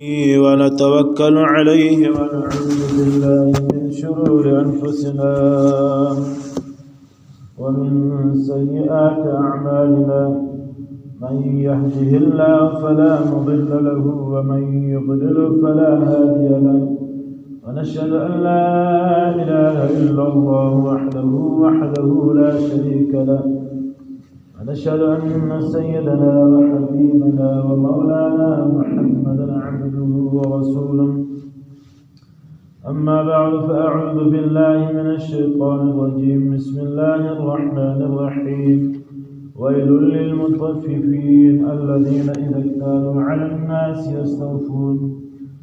ونتوكل عليه ونعوذ بالله من شرور أنفسنا ومن سيئات أعمالنا من يهده الله فلا مضل له ومن يضلل فلا هادي له ونشهد أن لا إله إلا الله وحده لا شريك له ونشهد أن سيدنا وحبيبنا ومولانا محمدا عبده ورسوله أما بعد فأعوذ بالله من الشيطان الرجيم بسم الله الرحمن الرحيم ويل للمطففين الذين إذا اكتالوا على الناس يستوفون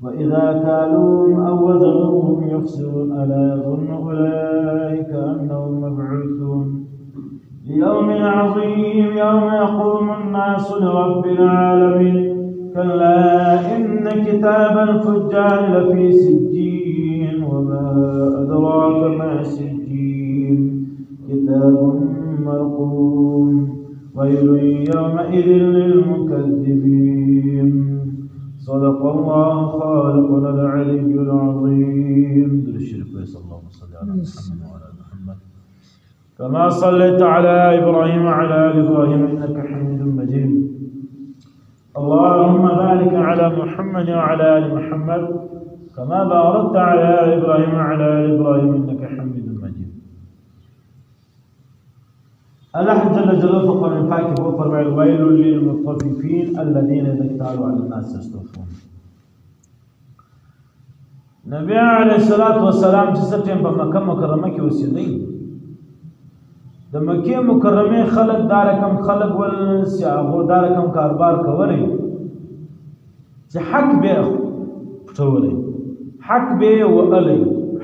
وإذا كالوهم أو وزنوهم يخسرون ألا يظن أولئك أنهم مبعوثون ليوم عظيم يوم يقوم الناس لرب العالمين كلا إن كتاب الفجار لفي سجين وما أدراك ما سجين كتاب مرقوم ويل يومئذ للمكذبين صدق الله خالقنا العلي العظيم الشريف صلى الله عليه وسلم وعلى محمد كما صليت على إبراهيم وعلى آل إبراهيم إنك حميد مجيد اللهم بارك على محمد وعلى آل محمد كما باركت على آل إبراهيم وعلى آل إبراهيم إنك حميد مجيد الله جل جلاله فقال من فاكه وفرمع الويل للمطففين الذين إذا اكتالوا على الناس يستوفون نبي عليه الصلاة والسلام جسدهم بمكة مكرمة وسيدين د مکه مکرمه خلق دارکم خلق ول سیاغو دارکم کاروبار کوي چې حق به پټولې حق به وعلي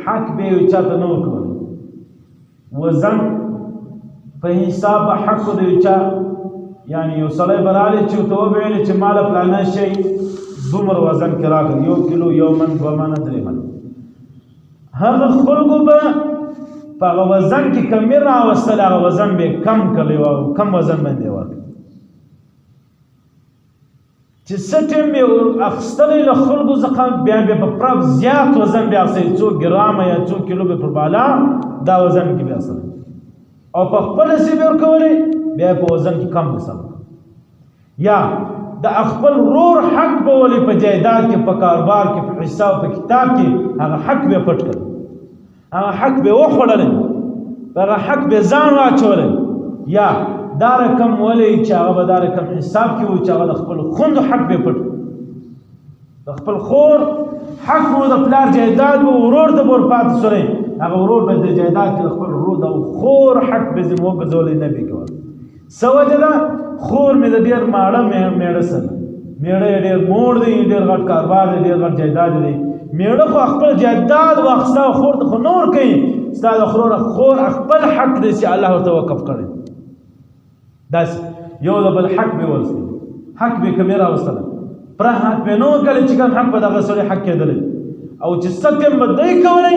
حق به چاته نو کوي وزن په حساب حق دی چا یعنی یو سړی براله چې تو ویل چې مال پلان شي دومره وزن کراغ یو کیلو یو من دوه من درې من هغه خلقو به په وزن کې کمی راوستل هغه وزن به کم کړی او کم وزن باندې ورکړي چې سټیم به اخستلې له خلکو څخه بیا به په پرب زیات وزن بیا سي 2 ګرام یا 2 کیلو به پر بالا دا وزن کې بیا سره او په خپل سی به ورکولې بیا په وزن کې کم وسره یا د خپل رور حق به ولې په جایداد کې په کاروبار کې په حساب په کتاب کې هغه حق به پټ کړ هغه حق به وخوړل هغه حق به ځان واچول یا دا رقم ولې چې هغه به دا رقم حساب کې و چې هغه خپل خوند حق به پټ د خپل خور حق وو د پلار جایداد وو ورور د بور پات سره هغه ورور به د جایداد کې خپل ورور د خور حق به زموږ ګزولې نه به کوي سوجدا خور مې د ډیر ماړه مېړه سره مېړه ډیر موړ دی ډیر غټ کاروبار دی ډیر غټ جایداد دی میړه خو خپل جایداد واخستا خور ته نور کوي ستاسو خور خپل حق دې چې الله ورته وقف کړي داس یو د بل حق به ورسره حق به کمیرا وسره پر حق به نو کړي چې کوم حق په دغه سره حق کېدل او چې ستم بدای کوي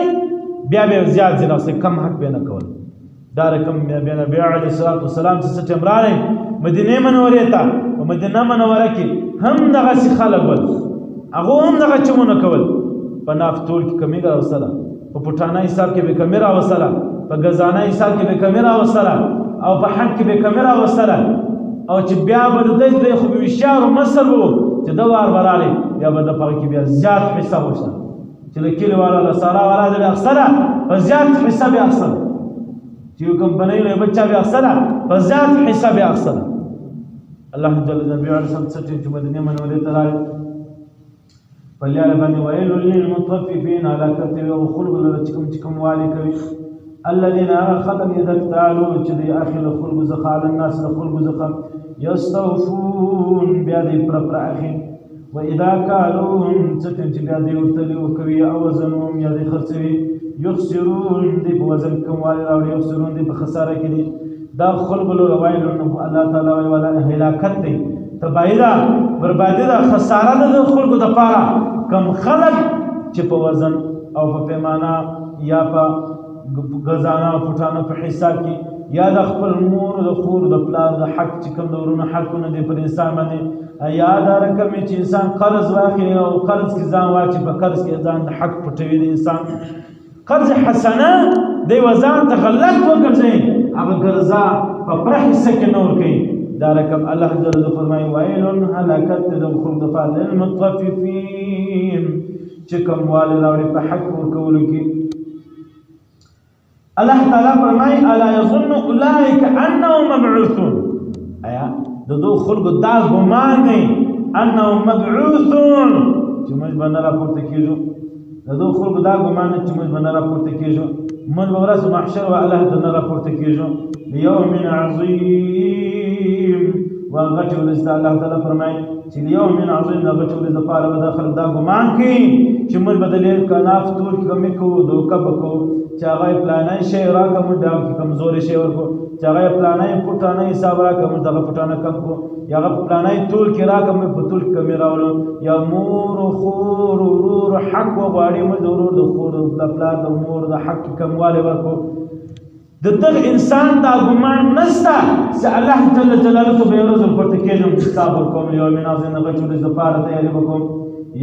بیا به زیات زیات څه کم حق به نه کول دا رقم بیا نبی علیه الصلاه والسلام چې ستم راغی مدینه منوره ته او مدینه منوره کې هم دغه خلک ول هغه هم دغه چمونه کول په نافتول کې کمی راوستله په پټانه حساب کې به کمی راوستله په غزانه حساب کې به کمی راوستله او په حق کې به کمی راوستله او چې بیا به د دې خو به اشار مصر وو چې د وار براله بیا به د پاره کې بیا زیات حساب وشته چې لکه والا له سارا والا د اخسره په زیات حساب اخسره چې کوم بنای له بچا به اخسره په زیات حساب اخسره الله جل نبی علیه الصلاه والسلام چې مدینه منوره ته راغی فلیال باندې ویل للمطففین علی کتب او خلق لچکم والی کوي الذين خلق يذكتالوا چې دی اخر خلق زخال الناس خلق زخال يستوفون بیا دی پر اخر واذا كالوهم چې بیا دی ورتلی او کوي او وزنهم یا دی خرڅوي يخسرون دی په وزن کوم والی او يخسرون دی په خساره کې دي دا خلق له ویل الله تعالی ولا هلاکت دی تبایدا بربادی دا خساره د خلکو د پاره کم خلق چې په وزن او په پیمانه یا په غزانه او پټانه په حساب کې یا د خپل مور د خور د پلار د حق چې کوم دورونه حقونه دي پر انسان باندې یا دا رقم چې انسان قرض واخلي او قرض کې ځان واچي په قرض کې ځان د حق پټوي د انسان قرض حسنه دی وزان ته غلط وګرځي هغه ګرځا په پرح حصہ کې نور کوي دا رقم الله جل جلاله فرمایي ویل هلاکت د خلق فعل المطففين چې کوم والي راوړي په حق ورکولو کې الله تعالی فرمایي الا يظن اولئك انهم مبعوثون آیا د دو خلق دا ګمان دی انهم مبعوثون چې موږ باندې راپورته کیږو د دو خلق دا ګمان چې موږ باندې راپورته کیږو موږ به ورځ محشر او الله تعالی راپورته کیږو یوم عظیم وغټ ورځ الله تعالی فرمایي چې یوم عظیم دا غټ ورځ لپاره به خلک دا ګمان کوي چې موږ بدلې کناف تور کمی کو دوکه بکو چې هغه پلانای شی راکم دا کمزوري شی ورکو چې هغه پلانای پټانه حساب راکم دغه پټانه کم کو یا هغه پلانای ټول کې راکم په ټول کمی راولو یا مور خور ورور حق وغواړي مې ضرور د خور د پلان د مور د حق کمواله ورکو د دغه انسان دا ګمان نسته چې الله جل جلاله ته به ورځ ورته کېږم حساب ورکوم یوم عظیم غټ ورځ لپاره تیاری وکوم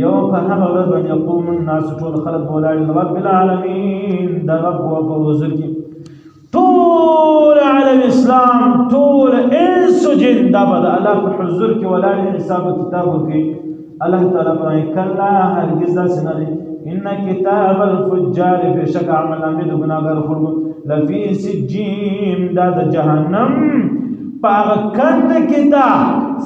یوم په هغه ورځ باندې یقوم الناس ټول خلق ولاړ رب العالمین دا رب او په حضور کې طول عالم اسلام طول انس جن دا به الله په حضور کې ولاړ حساب کتاب ورکړي الله تعالی فرمایي کلا هرگز داسې نه دی ان کتاب الفجار بشک عمل نامې د ګناهګار خلکو لفی سجین دا د جهنم پاغه کند کې دا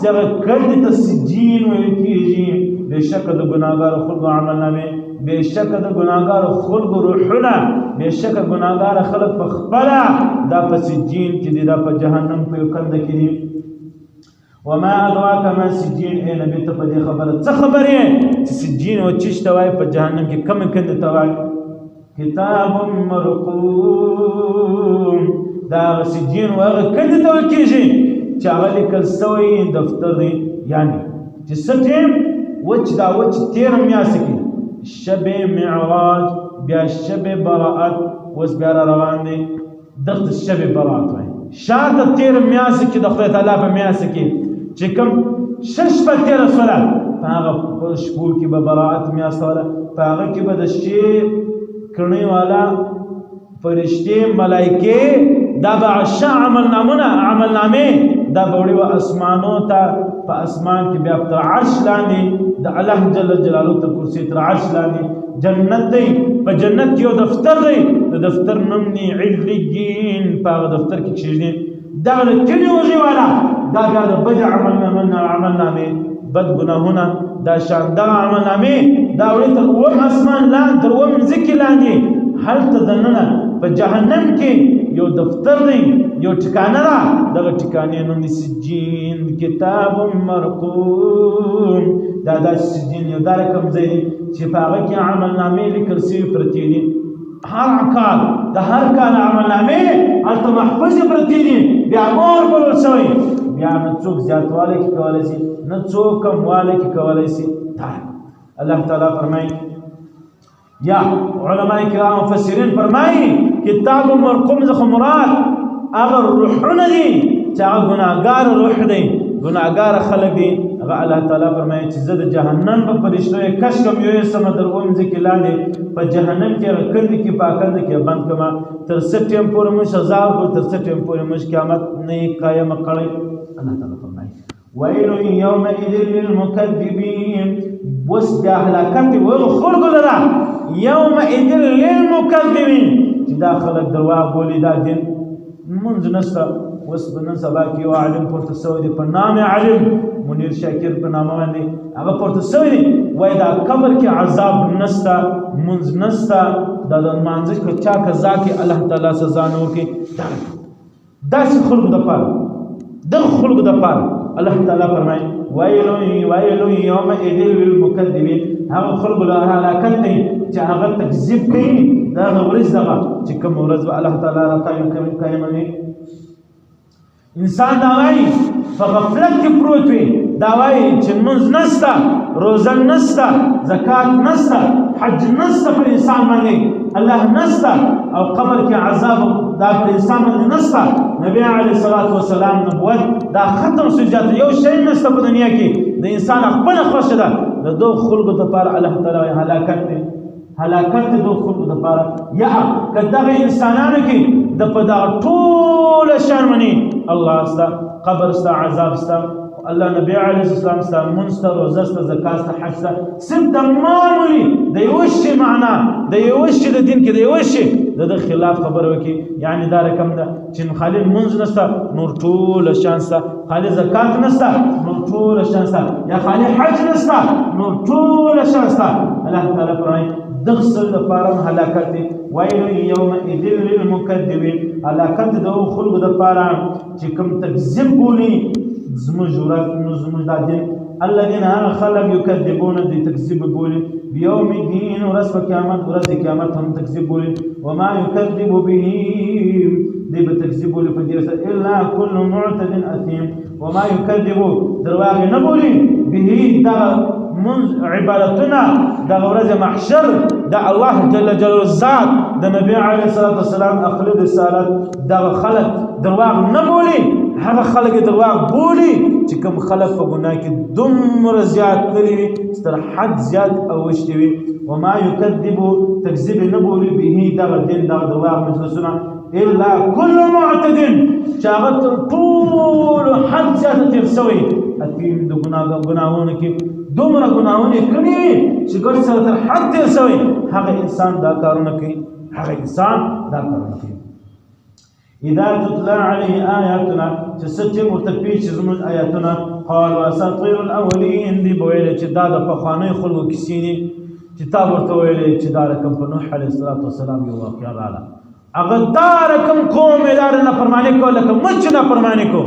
چې کند ته سجین ویل کېږي بشک د ګناهګار خلکو عمل نامې بشک د ګناهګار خلکو روحونه بشک ګناهګار خلک په خپل دا په سجین کې دي دا په جهنم په کند کې دي وما ادراك ما سجين اي نبي ته په دې خبره څه خبره چې سجين او چشته وای په جهنم کې کم کند ته وای کتاب مرقوم دا سجين وغه کند ته کېږي چې هغه لیکل سوی دفتر دی یعنی چې ستیم وچ دا وچ تیر میاس کې شب معراج بیا شب براءت وس بیا روان دي دغه شب براءت وای شاته تیر میاس کې د خدای تعالی په میاس کې چې کوم شش په تیر سره هغه شپو کې به براءت میاس ولا هغه کې به د شی کړنی والا فرشتي ملائکه دا به عشاء عمل نامه دا بوړي و اسمانو ته په اسمان کې بیا تر عرش لاندې د الله جل جلاله ته کرسي تر عرش لاندې جنت دی په جنت کې یو دفتر دی د دفتر نوم دی علیین په هغه دفتر کې کښېږدي دا د کلي وږي والا دا بیا د بد عمل نامې بد ګناهونه دا شاندار عمل نامې دا وړي تر اووم اسمان لاندې تر اووم ځمکې لاندې هلته دننه په جهنم کې یو دفتر دی یو ټکانه ده دغه ټکانې نوم دی سجین کتاب مرقوم دا سجین یو دا رقم ځای دی چې په هغه کې عمل نامې لیکل سوي پرتې دي هر کال د هر کال عمل نامې هلته محفوظې پرتې دي بیا مور بلل شوی بیا نه څوک زیاتوالی کې کولی شي نه څوک کموالی کې کولی شي دا الله تعالی فرمایي یا علماء کرام مفسرین فرمایي کتاب مرقوم څخه مراد هغه روحونه دي چې هغه ګناهګار روح دی ګناهګار خلک دي هغه الله تعالی فرمایي چې زه د جهنم په فرشتو یې کش کوم یو یې سمه در اووم ځکې لاندې په جهنم کې هغه کندې کې پاکنده کې بند کړمه تر څه ټیم پورې موږ سزا ورکړو تر څه ټیم پورې موږ قیامت نه یې قایمه کړی الله تعالی فرمایي ویل یومئذ للمکذبین وس بیا هلاکت وغه خلکو لره یومئذ للمکذبین چې دا خلک درواغ بولي دا دین منځ نسته اوس په نن سبا کې یو عالم پورته سوی دی په نام عالم منیر شاکر په نامه باندې هغه پورته سوی دی وایي دا قبر کې عذاب نسته منځ نسته دا د لمانځه که چا قضا کې الله تعالی سزا نه ورکړي داسې خلکو دپاره دغه خلکو دپاره الله تعالی فرمایي ویل یومئذ للمکذبین هغه خلکو له هلاکت دی چې هغه تکذیب کوي د هغه ورځ دغه چې کوم ورځ به الله تعالی قایموي انسان دا وایي په غفلت کې پروت وي دا وایي چې لمونځ نسته روزه نسته زکات نسته حج نسته پر انسان باندې الله نسته او قبر کې عذاب دا پر انسان باندې نسته نبی علیه الصلاة والسلام نبوت دا ختم شو یو شی نسته په دنیا کې د د انسان خپل خوښه ده د دوه خلکو لپاره الله تعالی هلاکت دی هلاکت د دوه خلکو لپاره یا کداغه انسانانو کې د په دا ټول شرمنی الله استا قبر استا عذاب استا الله نبی علیه السلام استا منستر روزه استا زکات استا حج استا سم تماملی د یوشي معنا د یوشي د دین کې د یوشي د خلاف خبر وکي یعنی دا رقم ده چې خالی منځ نستا نور ټول شانستا خالی زکات نستا نور ټول شانستا یا خالی حج نستا نور ټول شانستا الله تعالی فرمایي دغسل لپاره هلاکت دی ویل یومئذ للمکذبین هلاکت د خلکو دپاره چې کوم تکذیب بولي زموږ ورځ نو زموږ دا دین الذين خلق يكذبون دي تكذيب بولي بيوم الدين ورځ په قیامت ورځ د قیامت هم تکذیب بولي وما يكذب به دي بتكذيب بولي په دې الا كل معتد اثيم وما يكذب درواغ نه بولي به دا من عبادتنا دا ورځ محشر دا الله جل جلاله ذات د نبی عليه الصلاه والسلام اخلد رسالت دا خلق درواغ نه بولي هغه خلق درواغ بولي چې کوم خلق په ګناه کې دومره زیات کړی وي ستر حد زیات اوښتي وي وما يكذب تکذیب نه بولي به دغه دین دغه درواغ مجلسونه الا كل معتد چې هغه ټول حد زیات تیر سوی اثیم د ګناهونو کې دومره ګناهونه کړي چې ګر سره تر حد تیر سوی هغه انسان دا کارونه کوي هغه انسان دا کارونه کوي اذا تتلى عليه آياتنا تستم مرتبيش زمن آياتنا قالوا أساطير الأولين دي بويلة دا پخواني خلقو کسيني كتاب ورتويلة دا رکم په نوح عليه الصلاة والسلام یو واقعا رالا اگر دا رکم قوم ادار نفرمانی کو لکم مچ نفرمانی کو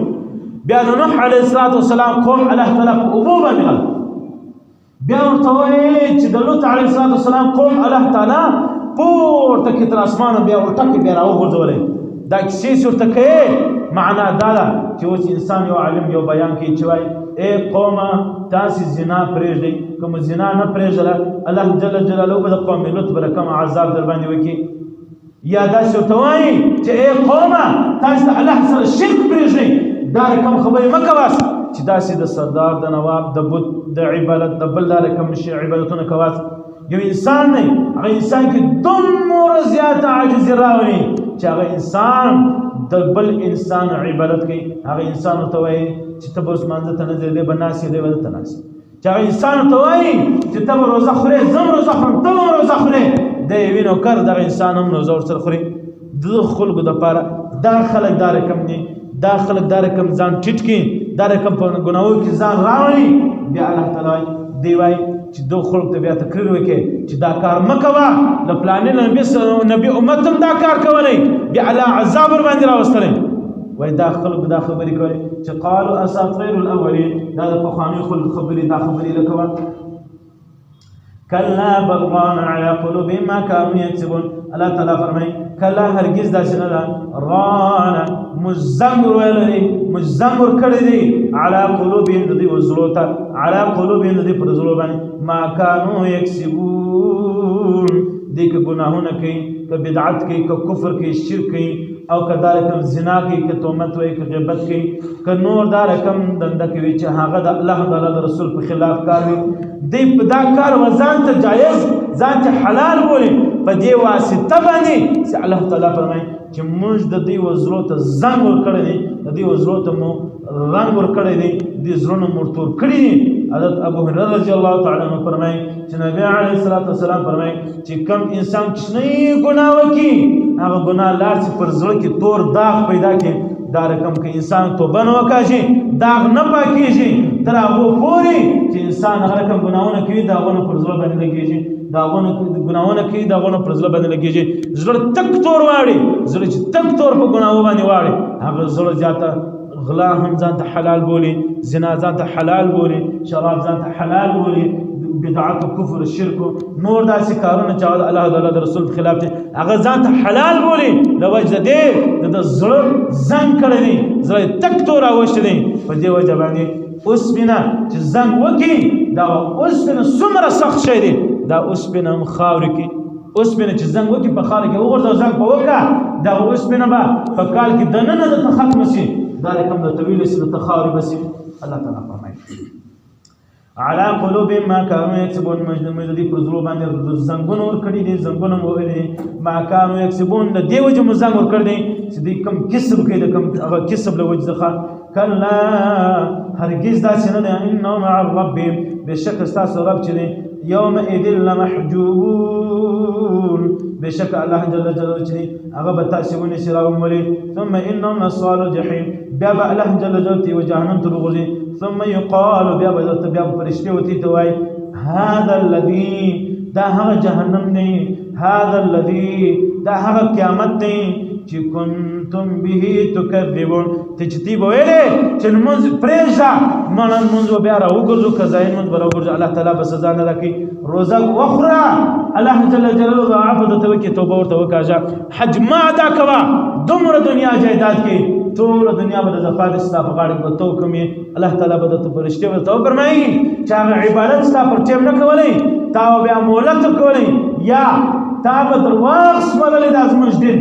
بیا نوح عليه الصلاة والسلام قوم الله تعالی ابو باندې بیا ورتويلة چې د لوط عليه الصلاة والسلام قوم الله تعالی پورته کې تر اسمان بیا ورټک بیا راو ګرځولې دا کسی صورت که معنا دادا چې اوس انسان یو عالم یو بیان کوي چې وای اے قوم تاسو زنا پرېږدئ کوم زنا نه پرېږدله الله جل جلاله به د قوم لوط به کوم عذاب در باندې وکړي یا دا صورت وایي چې اے قوم تاسو د الله سره شرک پرېږدئ دا کوم خبرې مه کوئ چې داسې د سردار د نواب د بت د عبادت د بل دا کوم شي عبادتونه کوئ یو انسان دی هغه انسان کې دومره زیاته عاجزي راولي چې هغه انسان د بل انسان عبادت کوي هغه انسان ورته وایي چې ته به اوس مانځه ته نه ځې دی به ناست یې دی به دلته ناست چې هغه انسان ورته وایي چې ته به روزه خورې زه هم روزه خورم ته هم روزه خورې دی یې وي نوکر دغه انسان هم روزه ورسره خوري د خلکو دپاره دا خلک دا رقم دي دا خلک دا رقم ځان ټیټ کړي دا رقم په ګناهو کې ځان راولي بیا الله تعالی دی وایي چې دو خلق ته بیا تقریر وکړي چې دا کار مه کوه له پلانې نبي امت هم دا کار کولی بیا الله عذاب ورباندې راوستلی وایي دا خلق دا خبرې کولی چې قالوا اساطیر الاولین دا د پخوانیو خلق خبرې دا خبرې لکوه کلا بل ران علی قلوبهم ما كانوا یکسبون الله تعالی فرمایي کلا هرگز داسې نه ده ران مزمر ویلی مزمر کړی دی علی قلوبهم د دوی زړو ته علی قلوبهم د دوی پر زړو باندې ما كانوا یکسبون دی که ګناهونه کوي که بدعت کوي که کفر کوي شرک کوي او که دا رقم زنا کوي که تهمت وایي که غیبت کوي که نور دا رقم دنده کوي چې هغه د الله تعالی د رسول په خلاف کار وي دی په دا کار و ځان ته جایز ځان ته حلال بولي په دې واسطه باندې چې الله تعالی فرمایي چې موږ د دوی وزرو ته زنګ ورکړی دی د دوی وزرو ته مو رنګ ورکړی دی د زړونو مو تور کړي دي حضرت ابو هريره رضی الله تعالی عنہ فرمایي چې نبی علیه الصلاۃ والسلام فرمایي چې کم انسان کوچنی ګناه وکړي هغه ګناه لاړ چې پر زړه کې تور داغ پیدا کړي دا رقم که انسان توبه نه وکړي داغ نه پاکیږي تر هغه پورې چې انسان هغه رقم ګناهونه کوي داغونه پر زړه باندې لګیږي داغونه ګناهونه کوي داغونه پر زړه باندې لګیږي زړه تک تور واړي زړه چې تک تور په ګناهو باندې واړي هغه زړه زیاته غلا هم ځان ته حلال بولي زنا ځان ته حلال بولي شراب ځان ته حلال بولي بدعت کفر شرک نور داسې کارونه چې الله تعالی د رسول خلاف دي هغه ځان ته حلال بولي لوجه دې د زړه زنګ کړی دی زړه تک تور اوښتې دی په دې وجه باندې اوسپنه چې زنګ وکړي دا اوسپنه څومره سخت شی دی دا اوسپنه هم خاورې کې اوسپنه چې زنګ وکړي په خاورې کې وغورځوه زنګ په وکړه دا اوسپنه به په کال کې دننه درته ختمه شي دا رقم د طویل سي د تخاوري بسي الله تعالی فرمایي على قلوب ما كانوا يكسبون مجددي پرزلو باندې زنګون ور کړی دي زنګون وې ما كانوا يكسبون د دې وجه مزنګ ور کړی چې دې کم کسب کوي د کم هغه کسب له وجه ځخه کلا هرگز دا څنګه ده انه مع الرب بشک استاسو رب چې يوم اذن لمحجوبون بشك الله جل جلاله چې هغه به تاسو ونی سراوم ولي ثم انهم اصحاب الجحيم بیا به الله جل جلاله وجهنم ته وغورځي ثم يقال بیا به فرشتي وتی توای هذا الذي دا هغه جهنم نه هذا الذي دا هغه قیامت نه چې کنتم به تکذبون تجتیب ویلې چې موږ پرېږه مونږ موږ بیا راوګرځو کزاین موږ راوګرځو الله تعالی به سزا نه راکړي روزه وخوره الله جل جلاله عفو ته وکي توبه ورته وکاږه حج ما ادا کوا دومره دنیا جایداد کې ټول دنیا به د زفات ستا په غاړه به تو کومي الله تعالی به د فرشتي ورته فرمایي چې هغه عبادت ستا پر ټیم نه کولای تا بیا مولت کولای یا تا به در وخت سمولې د ازمنځ دین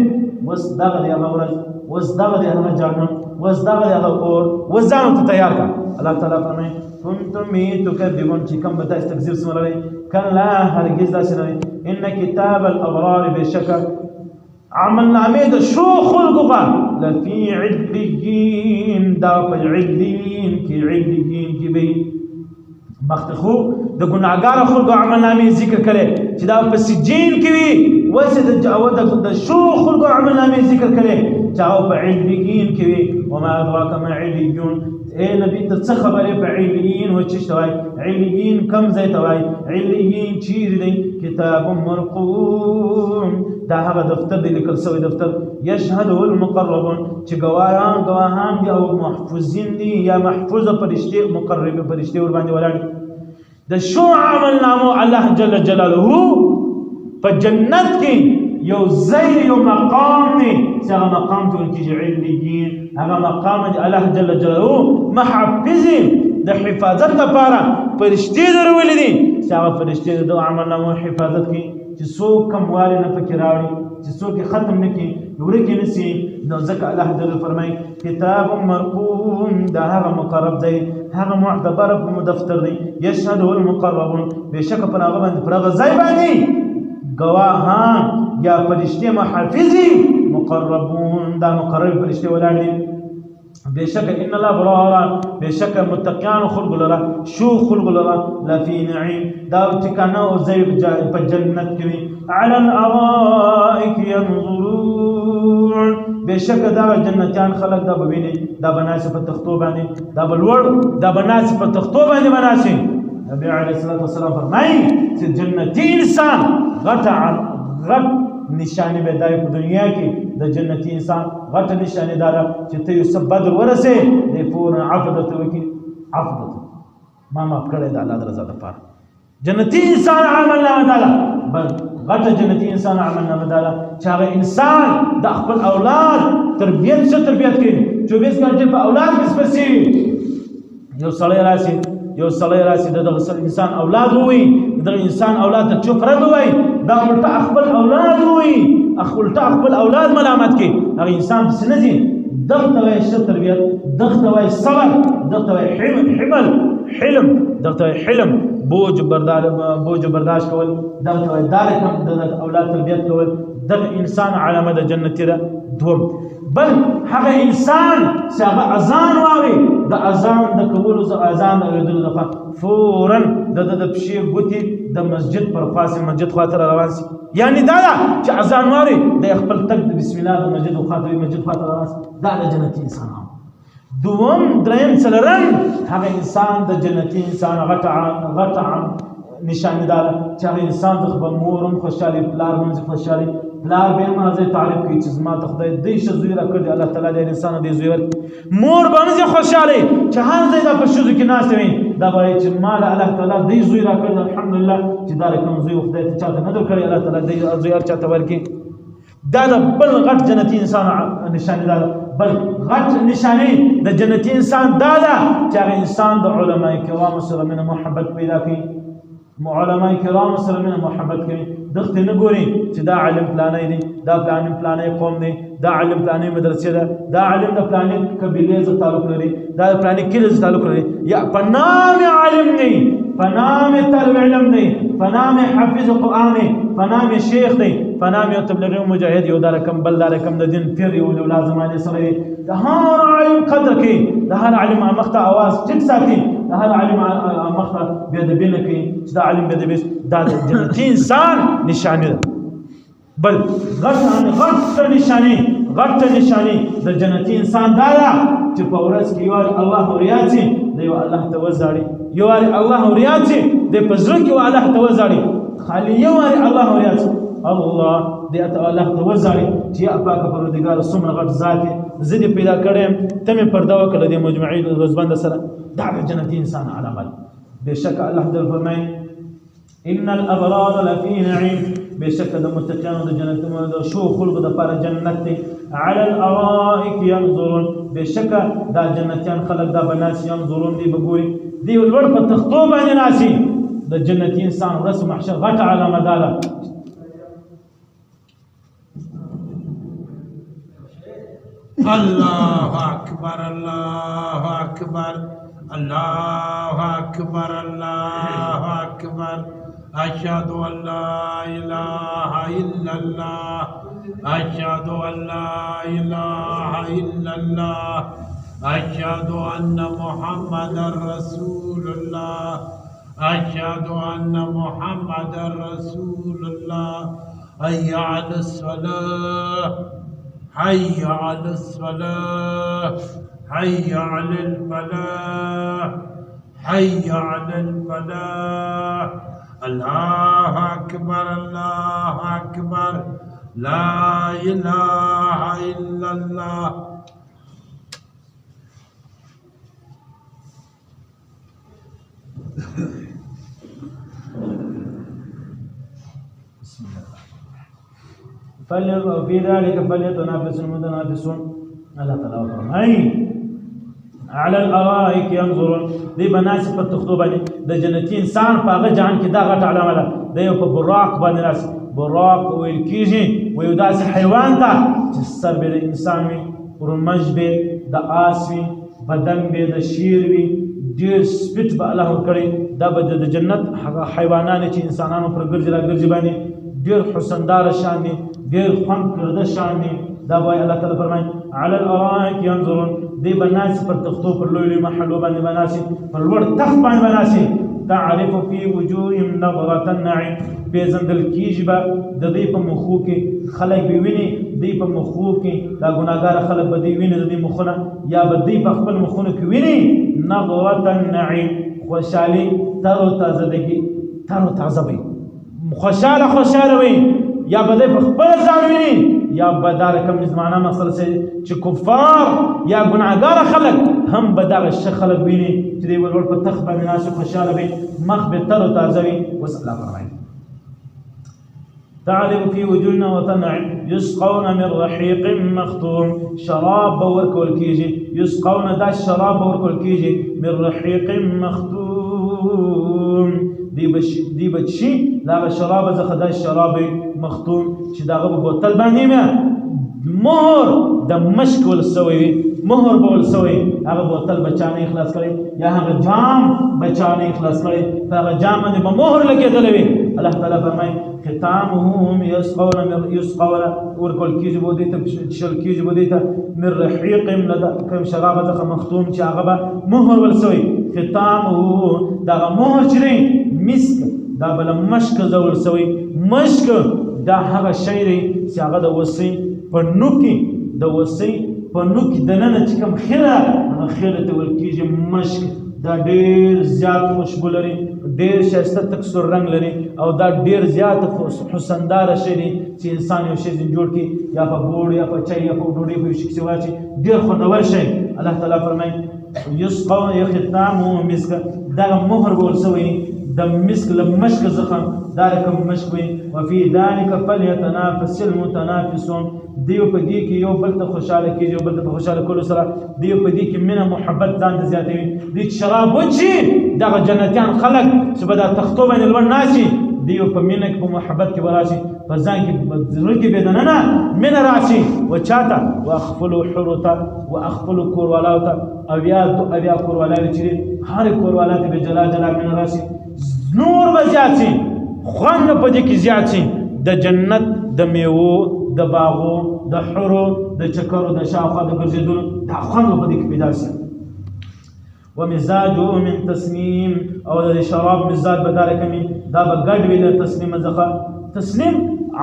وس دغه دی هغه ورځ وس دغه دی هغه جهنم وس دغه دی هغه اور وس ځان ته تیار کا الله تعالی فرمایي كنتم تكذبون چې کوم به تاسو تکذیب سمولې کلا هرگز داسې نه ان کتاب الابرار بشکر عمل نامه د شو خلقه لفي عليين دا په عليين کې عليين کې به مختخو د ګناګار خلقو عمل نامه ذکر کړي چې دا په سجین کې وي وسه د شو خلقو عمل نامه ذکر کړي چې او په عليين کې وي وما ادراك ما عليون اے نبی ته څه خبره په عليين و چې شوي عليين کم ځای ته وای عليين چیرې دی کتاب مرقوم دا هغه دفتر دی لیکل شوی دفتر یشهده المقربون چې گواهان دي او محفوظین دي یا محفوظه فرشتي مقربه فرشتي ور باندې ولاړ د شو عمل نامو الله جل جلاله په جنت کې یو زیر یو مقام دی چې هغه مقام ته کېږي عليين هغه مقام دی الله جل جلاله محفظ د حفاظت لپاره فرشتي درولې دي چې هغه فرشتي د عمل نامو حفاظت کوي چې څوک کموالی نه پکې راوړي چې څوک یې ختم نه کړي ورکې نه سي نو ځکه الله جل فرمایي کتاب مرقوم دا هغه مقرب دی هغه معتبر دفتر دی یشهده المقربون بېشکه پر هغه باندې پر هغه ځای باندې گواهان یا فرشتې محافظي مقربون دا مقرب فرشتې ولاړ دي بشك ان الابرار بشك متقيان خلق لرا شو خلق لرا لفي نعيم داو تكانا زي بجنت كوي على الارائك ينظرون بشك دا جنتيان خلق دا بويني دا بناسي په تختو باندې دا بلور دا بناسي په تختو باندې بناسي نبي عليه الصلاه والسلام فرمایي چې جنتي انسان غټ نشانه به دای په دنیا کې د جنتی انسان غټ نشانه دار چې ته یو سب بدر ورسه د فور عفدت وکي عفدت ما کړه د الله رضا لپاره جنتی انسان عمل نه مداله بل غټ جنتی انسان عمل نه مداله چې هغه انسان د خپل اولاد تربیت کوي 24 غنټه په اولاد کې سپسي یو سړی راسي دغه انسان اولاد وي دغه انسان اولاد ته چوپ رد وي دا الټا خپل اولاد وي خپل اولاد ملامت کی هغه انسان سنځي دغه وای ش تربیت دغه وای صبر دغه وای حلم بوج برداشت کول دغه وای دار کم د اولاد تربیت کول دغه انسان علامه د جنت ده دوم بل هغه انسان چې هغه اذان واوري د اذان د قبول او اذان اوریدلو دغه فورا د پښې ګوتی د مسجد پر خاص مسجد خاطر روان سي یعنی دا چې اذان واوري د خپل تک د بسم الله د مسجد خاطر مسجد خاطر روان سي دا د جنتی انسان دوم دریم څلرم هغه انسان د جنتی انسان غټ نشانه دار چې هغه انسان د خپل مورم خوشالي پلار مونږ خوشالي پلار به مازه تعریف کوي چې زما ته خدای دې شزوی را کړی الله تعالی دې انسان دې زوی مور باندې خوشالي چې هر ځای د پښو کې ناس وي دا وایي چې مال الله تعالی دې زوی را کړی الحمدلله چې دا کوم زوی خدای ته چاته نه درکړي الله تعالی دې زوی چاته ورکړي دا بل غټ جنتی انسان نشانه ده بل غټ نشانه د جنتی انسان دا ده چې هغه انسان د علماء کرام سره من محبت پیدا کوي علماء کرام سره مینه محبت کوي دغه نه ګوري چې دا عالم فلانی دی دا فلانی فلانی قوم دی دا عالم فلانی مدرسې ده دا عالم د فلانی قبیلې سره تعلق لري دا فلانی کلی سره تعلق لري یا په نام عالم دی په نام طالب علم دی په نام حافظ قرآن دی په نام شیخ دی په نام یو تبلیغي مجاهد یو دا رقم بل دا رقم د دین پیر یو لازمانه سره دی د هر عالم قدر کوي د هر عالم مخته आवाज ټیټ ساتي د هر عالم مخته بیا د بینه کوي چې دا عالم بیا د بیس دا د جنتي انسان نشانه ده بل غټ نشانه د جنتي انسان دا چې په ورځ کې یو الله ریاضي دی او الله توزاړي یو الله ریاضي دی په ځل کې الله توزاړي خالي یو الله ریاضي الله دې الله توزاړي چې پاک پروردگار سمره غټ ذات زدي پیدا کړم ته مې پرده وکړه د مجموعي غزبند سره دا جنتي انسان علامه بشک الله تعالی فرمای ان الابرار لفي نعيم بشک د متقینو د جنت د شو خلق د پر جنت على الارائك ينظرون بشک دا جنتیان خلق دا بناس ينظرون دی بګوري دی ولور په تختو باندې ناسي د جنتي انسان رسم محشر غټ علامه ده الله أكبر الله أكبر الله أكبر الله أكبر أشهد أن لا إله إلا الله أشهد أن لا إله إلا الله أشهد أن محمدا رسول الله أشهد أن محمدا رسول الله حي على الصلاة حي على الصلاة حي على الفلاح حي على الفلاح الله أكبر الله أكبر لا إله إلا الله وفي ذلك فليتنافس المتنافسون الله تعالى فرمای على الارائك ينظرون دی بناس په تختو باندې د جنتی انسان په هغه جهان کې دا غټ علامه ده د یو په براق باندې راس براق ویل کیږي ویو داسې حیوان ته چې سر به د انسان وي ورمج به د آس وي بدن به د شیر وي ډېر سپیټ به الله کړی دا به د جنت هغه حیوانان چې انسانانو پر ګرځي را ګرځي باندې ډېر حسندار شان دي ډېر خوند کرده شان دي دا وایي الله تعالی فرمایي على الارائك ينظرون دی بناس پر تختو پر لوی لوی محلو باندې بناسي پر لوړ تخت باندې بناسي تعرف في وجوههم نظرة النعيم پیژندل کیږي به د دې په مخو کې خلک به ویني دی په مخو کې دا ګناګار خلک به دی ویني د دې مخونه یا به دی په خپل مخونه کې ویني نظرة النعيم خوشالي تر او تازه دګي تر او تازه وي خوشاله وي یا به په خپل ځان ویني یا به دا رقم زمانه مثلا چې کفار یا ګناګار خلک هم به دا خلک ویني چې دی ولور په تخت باندې ناشه خوشاله وي مخ به تر او تازه وي وسلام فرمایي تعرف في وجوهنا وتنعم يسقون من رحيق مختوم شراب وركول كيجي يسقون دا الشراب وركول كيجي من رحيق مختوم دی بچی دا شراب زخه دا شراب مختوم چې دا په بوتل باندې مهر د مشک ول سوی مهر بول سوی هغه بوتل بچانه اخلاص کړي یا هغه جام بچانه اخلاص کړي هغه جام باندې به مهر لګیدل وي الله تعالی فرمای ختامهم يسقون ورکل کیږي بو دې ته شل کیږي بو دې ته من رحيق لدا کوم شراب زخه مختوم چې هغه مهر ول سوی ختامه دا مهر چره مسک دا بل مشک زول سوی مشک دا هغه شی دی چې هغه د وسی په نوکي د وسی په نوکي د نن چې کوم خیره هغه خیره ته ول کیږي مشک دا ډیر زیات خوشبو لري ډیر شایسته تکسر رنگ لري او دا ډیر زیات حسندار شی دی چې انسان یو شی جوړ کی یا په بوډ یا په چای یا په ډوډۍ په شي کې واچي ډیر خوندور شي الله تعالی فرمایي یسقون یختامو مسک دا مهر بول سوی د مسک لمشک زخم دارکم مشک وي وفي ذلك فليتنافس المتنافسون دیو په دې کې یو بل ته خوشاله کېږي یو بل ته خوشاله کولو سره دیو په دې کې مینه محبت ځان ته زیاتوي دې شراب وچی دغه جنتیان خلک چې به دا تختو باندې لوړ ناشي دیو په مینه کې په محبت کې وراشي په ځان کې زړه کې به دننه مینه راشي وچاته واخفلوا حرته واخفلوا کوروالاو ته اویا کوروالا چې هر کوروالا ته به جلا جلا مینه راشي نور به زیات شي خوند په دې کې زیات شي د جنت د میوو د باغو د حرو د چکرو د شاوخوا د ګرځېدلو دا خوند په دې کې پیدا شي ومزاجه من تسنیم او د شراب مزاج به داره کمی دا به ګډ وي له تسنیم څخه تسنیم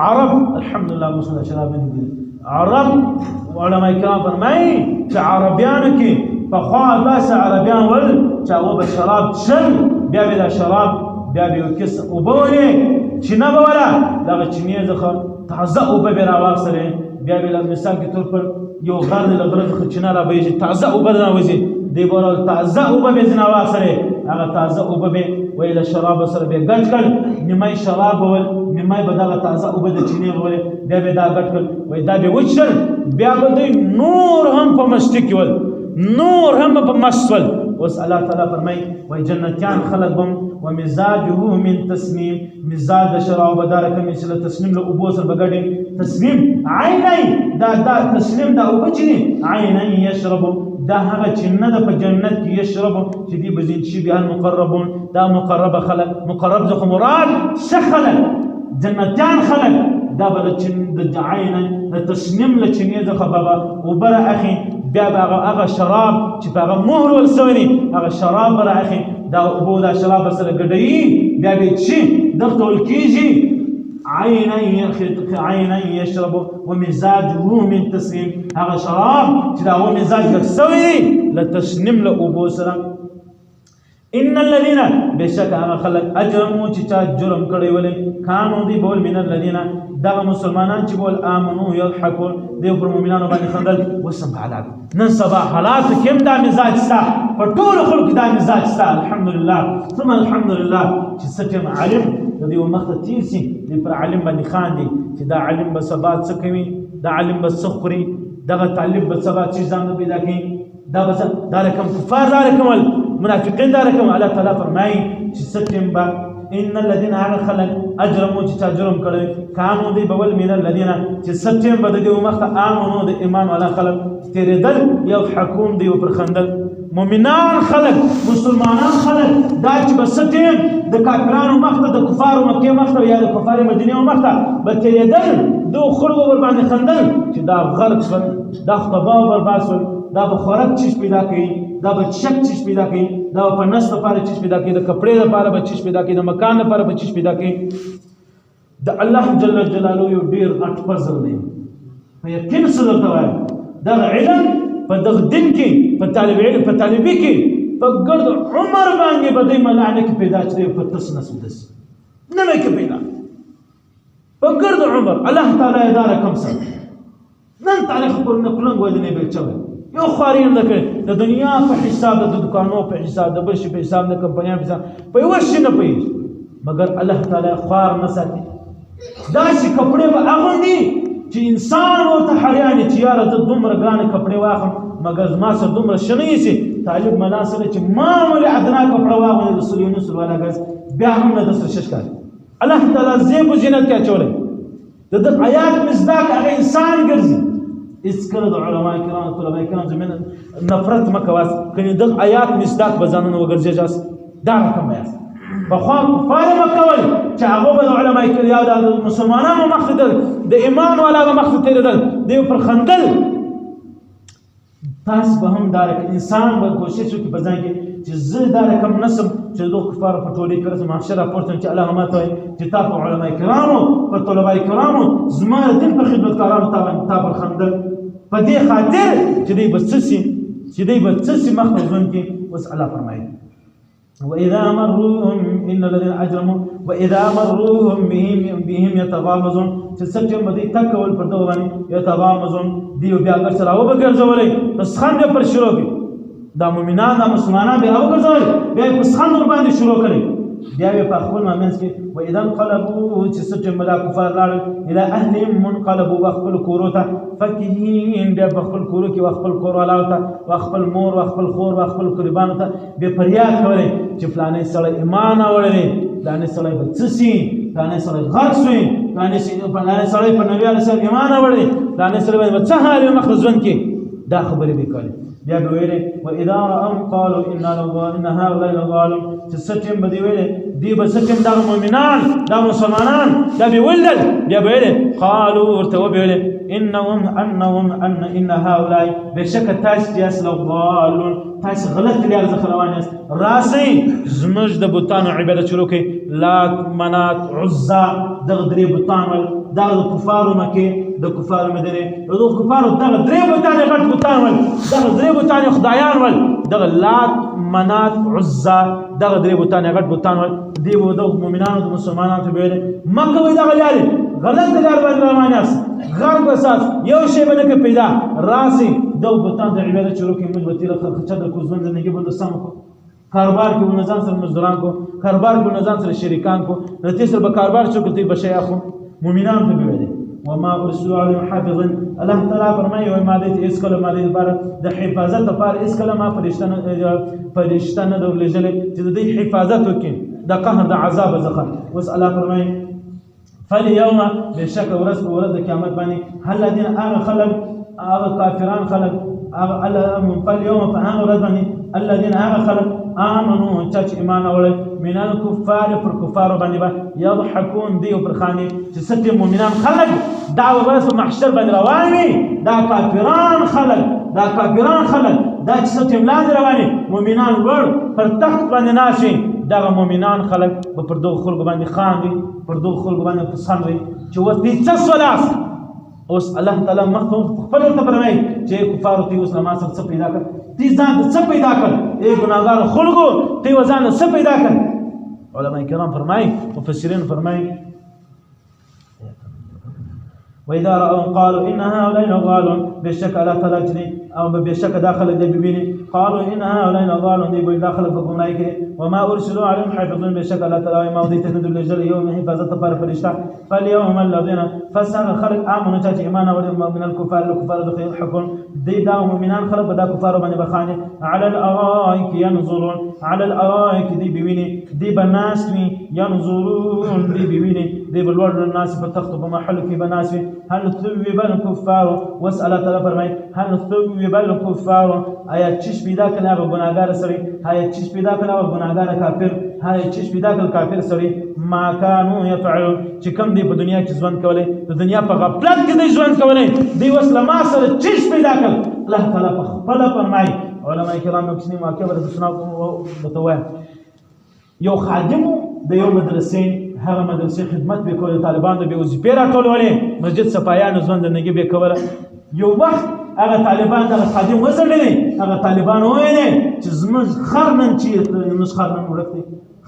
عرب الحمدلله مسله شراب نه دي عرب علماء کرام فرمایي چې عربیانو کې پخوا داسې عربیان ول چې هغه به شراب څښل بیا به دا شراب بیا به یو کس اوبه ولې چینه به وله دغه چینې څخه تازه اوبه به راواخیستلې بیا به مثال کې طور پر یو غر دی له غره څخه چینه رابهیږي تازه اوبه رانوځي دی به تازه اوبه به ځینې واخیستلې هغه تازه اوبه به وایي له شراب سره به ګډ کړ نیمه یې شراب ول نیمه به دغه تازه اوبه د چینې ولې بیا به دا ګډ کړ وایي دا به وچښل بیا به دوی نور هم په مستی کې ول نور هم په مست ول اوس الله تعالی فرمایي وایي جنتیان خلک بم ومزاجه من تسنیم مزاج د شراب به داره کمې چې له تسنیم له اوبو سره به ګډې تسنیم عینی دا تسنیم دا اوبه چې دي عینی یشربو دا هغه چې نه ده په جنت کې یشربو چې دي به ځین شي بیا المقربون دا مقربه خلک مقرب څخه مراد ښه خلک جنتیان خلک دا به د عینی د تسنیم له چینې څخه به اوبه رااخلي بیا به هغه شراب چې په هغه مهر ول سوی دي هغه شراب به رااخلي دا اوبه دا شراب سره ګډوي بیا به څښي دغه ټول کېږي عینا یشرب ومزاجه من تسنیم هغه شراب چې دا هغه مزاج ګډ سوی دی له تسنیم له اوبو سره ان الذين بشك هغه خلک اجرمو چې چا جرم کړی ولې کانو دی بول من الذين دغه مسلمانان چې بول امنو یضحكون دی پر مؤمنانو باندې خندل وسم حالات نن سبا حالات کوم دا مزاج ستا په ټول خلق دا مزاج ستا الحمدلله ثم الحمدلله چې ستم عالم د دې وخت تیر سي دی پر عالم باندې خاندي چې دا عالم به سبا څه کوي دا عالم به څه خوري دغه طالب به سبا چې ځان پیدا کوي دا به دا رقم کفار دا رقم منافقین دا رقم الله تعالی فرمایي چې ستم با ان الذين خلق اجرموا چې جرم کړي کانو دی بول من الذين چې ستم بد دی ومخت امنو د ایمان والا خلق تیرېدل یو حکوم دی پر خندل مؤمنان خلق مسلمانان خلق دا چې بستم د کافرانو مخت د کفارو مکه مخت یا د کفار مدینه مخت به تیرېدل دو خلق ور باندې خندل چې دا غرق شول دا خطبا ور باسل دا به خورک چیز پیدا کوي دا به شک چیز پیدا کوي دا په نس لپاره چیز پیدا کوي د کپڑے لپاره به چیز پیدا کوي د مکان لپاره به چیز پیدا کوي د الله جل جلاله یو ډیر غټ فضل دی په یقین سره ته وایي دا علم په دغه دین کې په طالب علم په طالبي کې په ګرد عمر باندې به د ملانه کې پیدا چي په تسنس ودس نه مې کې پیدا په ګرد عمر الله تعالی اداره کوم څه نن تاریخ پر نه کلنګ ودنه به چوي یو خاریم د دنیا په حساب د دکانو په حساب د بل شي په حساب د کمپنیانو په حساب په یو شي نه پېژ مگر الله تعالی خوار نه ساتي دا شي کپڑے به اغوندي چې انسان ورته حیران چې یاره ته دومره ګرانه کپڑے واخم مگر ما سره دومره شنه شي طالب ملا سره چې معمولی ادنا کپڑا واغوني د سلیونو سلواله غز بیا هم د سر ششکار الله تعالی زیب زینت کې چولې د آیات مصداق هغه انسان ګرځي اسکره د علماء کرام طلبه کرام زمين نفرت مکواس کني د آیات مصداق بزانن وګرځي جاس دا کوم بیاس بخوا کفار مکول چې هغه د علماء کرام د مسلمانانو مخدل د ایمان والا مخدل دی پر خندل تاس به هم دارک انسان به کوشش وکړي په ځان کې چې زه دا رقم نسم چې د کفار په ټولۍ کې رسم محشر راپورته چې الله ما ته چې تا په علماء کرامو په طلبه کرامو زما د دین په خدمتګارانو تا پر خندل په دې خاطر چې دوی به څه سي مخزون کې اوس الله فرمایي وإذا مروهم إن الذين أجرموا وإذا مروهم بهم يتغامزون تسجل بدي تكول پردوانی يتغامزون دیو بیا اگر سره او بګرځولې پس خان پر شروع کی دا مؤمنان دا مسلمانان به او ګرځول بیا پس خان ور باندې شروع کړي بیا به په خپل مامنځ کې واذا انقلبوا چې څه ټیم به دا کفار لاړل الى اهلهم منقلبوا به خپل کورو ته فکهین بیا په خپل کورو کې خپل کور والاو ته خپل مور خپل خور خپل قربانو ته بیا فریاد کوي چې فلانه سره ایمان اوري فلانه سره به څه سي فلانه سره غرق شوی فلانه سره په نبی علیه السلام ایمان اوري فلانه سره به څه حال مخزون کې دا خبرې وکړي بیا به ویلې واذا رأوا قالوا ان هؤلاء لظالم چې ستیم به دی ویلې دی به ستیم دا مؤمنان دا مسلمانان دا به ولل بیا به ویلې قالوا ورته ویلې ان هؤلاء بشک تاسو یاس لظالون تاسو غلط لري ځخ روان یاست راسي زموږ د بوتانو عبادت شروع کړي لات منات عزا دغه درې بوتان ول دغه کفارو مکه د کفارو مدینه د کفارو دغه درې بوتان غټ بوتان ول دغه درې بوتان خدایان ول دغه لات منات عزا دغه درې بوتان غټ بوتان ول دی وو د مؤمنانو د مسلمانانو ته ویل مکه وي دغه لاري غلط لار باندې روان یاست غرب اساس یو شی باندې پیدا راسي دو بوتان د عبادت شروع کړي موږ به تیر خرچه د کوزون زندگی باندې سم کو کاروبار کې ونظام سره مزدوران کو کاروبار کې ونظام سره شریکان کو نتیجه سره به کاروبار شو کوي بشي اخو مؤمنان ته ویل وما ارسلوا عليهم حافظا الله تعالی فرمایي او ماده اس کله ماده لپاره د حفاظت لپاره اس کله ما فرشتانه د لجل چې د حفاظت وکړي د قهر د عذاب زخه وس الله فرمایي فاليوم بشك ورث قیامت باندې هل الذين خلق كافران خلق فاليوم فهان ورث باندې الذين خلق امنوا چچ ایمان اورل من الكفار پر کفار باندې يضحكون دی پر خاني چې ست مؤمنان خلق دا ورث محشر باندې روان وي دا کافران خلق دا چې ست ملاد رواني مؤمنان ور پر تخت باندې ناشي دغه مؤمنان خلق پر دوه خلق باندې خاندي پر دوه خلق باندې پسندوي چې وتی څه اوس الله تعالی مخکې خپل ته فرمایي چې کفار ته اوس نماز څه پیدا کړ تی ځان څه پیدا کړ ای ګناګار خلکو تی وزن څه پیدا کړ علماء کرام فرمایي مفسرین فرمایي واذا راوا قالوا ان هؤلاء لضالون بشك لا تلاجني او بشك داخل دي بيبيني قالوا ان هؤلاء لضالون دي داخل فقنايك وما ارسلوا عليهم حافظون بشك لا تلاوي ما وديت ندل لجل يوم حفاظه فرشتہ فاليوم الذين فسر خلق امنوا تاج ايمان من الكفار دخل حكم دي دا مؤمنان خلق بدا كفار بني بخانه على الارائك ينظرون على الارائك دي بيبيني دي بناس ينظرون دي بيبيني دي بالورد الناس فتخطب محل في بناس هل ثوب الكفار واسأل تعالى فرمای هل ثوب الكفار آیا چش پیدا کړه هغه ګناګار سړي آیا چش پیدا کړه هغه ګناګار کافر آیا چش پیدا کړه کافر سړي ما كانوا يفعلون چې کوم دی په دنیا کې ژوند کولای د دنیا په غفلت کې دی ژوند کولای دی وسلما سره چش پیدا کړ الله تعالی په خپل فرمای علماء کرام مکسنی واقعه ورته سناو متوای یو خادم د یو مدرسې هغه مدرسې خدمت به کول طالبان به وظیفه راټولولې مسجد صفایان ژوند زندگی به کوله یو وخت هغه طالبان د خادم وزړلې هغه طالبان وایي چې زموږ خرنن چې موږ خرنن ورته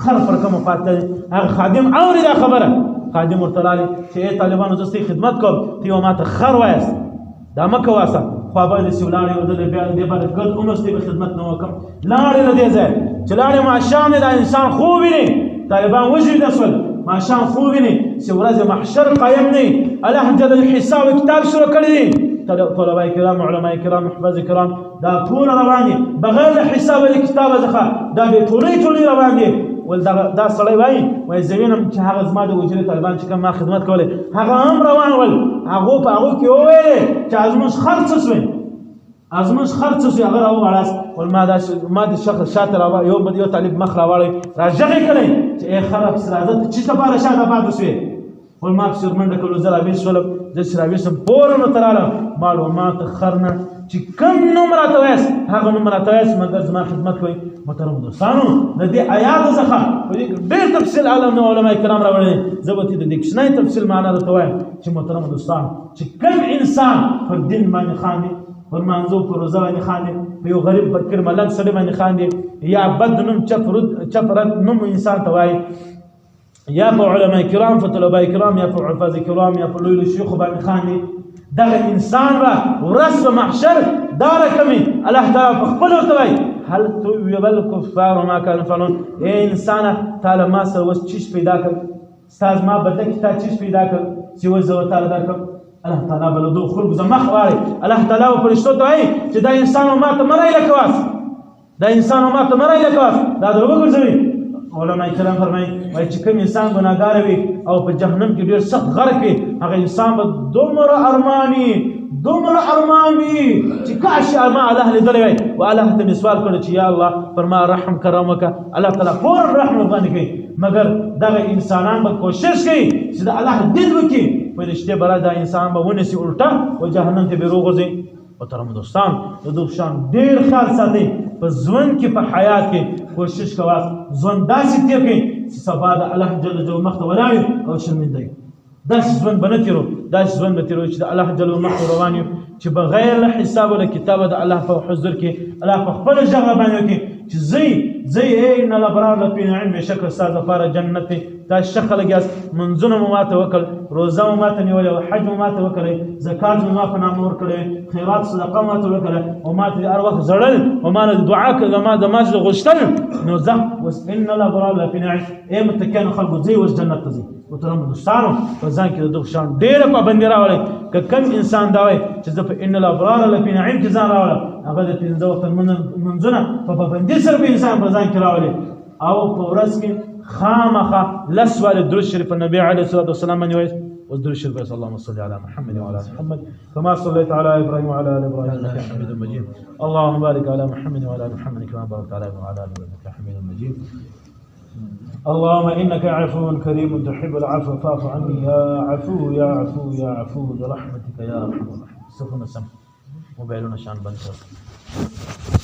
خر پر کوم پاتې هغه خادم اوري دا خبره خادم ورته چې طالبانو زستي خدمت کوم تی ما ته خر وایست دا مکه واسه خو به د سولانه ورته بیا د باندې ګل عمرستي به خدمت نه وکم لاړې نه دی ځای چې لاړې ما شان دا انسان خوب نه طالبان وجه دسول ما شان خوب نه چې ورځ محشر قائم نه الله جل الحساب کتاب شروع کړی طلبه کرام علماء کرام حفاظ کرام دا ټول رواني بغیر حساب الكتاب ځخه دا به ټولي رواني ول دا سړی وای زوینم چې هغه زما د وجره طالبان چې کوم ما خدمت کوله هغه هم روان ول هغه په هغه کې وې چې ازمش خرڅ شوی هغه راو غلاس ول ما د شخص شاته راو یو بده یو طالب مخ راوړی راځي کړي چې خراب سرادت چې تباره شاته پاتې شوی ول ما په منډه کولو زرا به شول د شراوي سم پورن تراله معلومات خرنه چې کم نمبر اتويس هغه نمبر اتويس مګر زما خدمت کوي محترم دوستانو د دې آیات څخه ډېر تفصیل علماء کرام راوړي زبتی د ډکشنری تفصیل معنا راته وایم چې محترم دوستانو چې کم انسان پر دین باندې خاندي پر منځو پر روزه باندې خاندي په یو غریب فقیر ملک سره باندې خاندي یا بد نوم چپرت نوم انسان ته وایي یا په علماء کرام په طلبه کرام یا په حفاظ کرام یا په لوی شيوخ باندې خاندي دغه انسان به ورځ محشر دار کمی الله تعالی په خپل ورته وایي هل ثوب الكفار ما كانوا يفعلون اے انسان تعالی ما سره وس چیز پیدا کړ استاد ما بدل کی تا چیز پیدا کړ چې وزو تعالی درکړ الله تعالی بل دو خلق زما خواري الله تعالی او فرشتو ته وای چې دا انسان ما ته مرای لکواس دا انسان ما ته مرای لکواس دا درو ګرځوي علماء کرام فرمایي وای چې کوم انسان ګناګار وي او په جهنم کې ډیر سخت غرق وي هغه انسان به دومره ارماني چې کاش ما الله لیدلی وای او الله ته مې سوال کړی چې یا الله پر ما رحم کرم وکړه الله تعالی فورا رحم باندې کوي مګر دغه انسانان به کوشش کوي چې د الله دید وکړي فرشته برا دا انسان به ونیسي الټا او جهنم ته به روغځي محترم دوستان د دوشان ډیر خیال ساتئ په ژوند کې په حیات کې کوشش کوه ژوند داسې تیر کړئ چې سبا د الله جل جلاله مخ ته ولاړ او شرمنده وي داسې ژوند به نه تېرو داسې ژوند به تېرو چې د الله جل جلاله مخ ته روان یو چې بغیر له حساب او له کتابه د الله په حضور کې الله په خپله ژغه باندې وکړي چې زی ان الابرار لفی نعیم بېشکه ستا دپاره جنت دی تاسو ښه خلک یاست منځونه مو ماته وکړل روزه مو ماته نیولې وه حج مو ماته وکړی زکات مو ما په نامه ورکړی خیرات صدقه ماته وکړه او ماته هر وخت زړل او ما نه دعا ما د ماجد غوښتل نو ځه اوس ان الابرار لفی نعیم ای متکیانو خلکو ځئ اوس جنت ته ځئ محترم دوستانو په ځان کې د دغه شان ډېره پابندي راولئ که کوم انسان دا وایي چې زه په ان الابرار لفی نعیم کې ځان راولم هغه د پنځه وخته لمونځونه په پابندي سره به انسان په ځان کې راولي او په ورځ کې خامخا لس وارې درود شریف النبي عليه الصلاه والسلام باندې وایي اوس درود شریف وایي اللهم صل على محمد وعلى ال محمد كما صليت على ابراهيم وعلى ال ابراهيم انك حميد مجيد اللهم بارك على محمد وعلى ال محمد كما باركت على ابراهيم وعلى ال ابراهيم انك حميد مجيد اللهم انك عفو كريم تحب العفو فاعف عني يا عفو يا عفو يا عفو برحمتك يا ارحم الراحمين. سفن السمع موبايلنا شان بند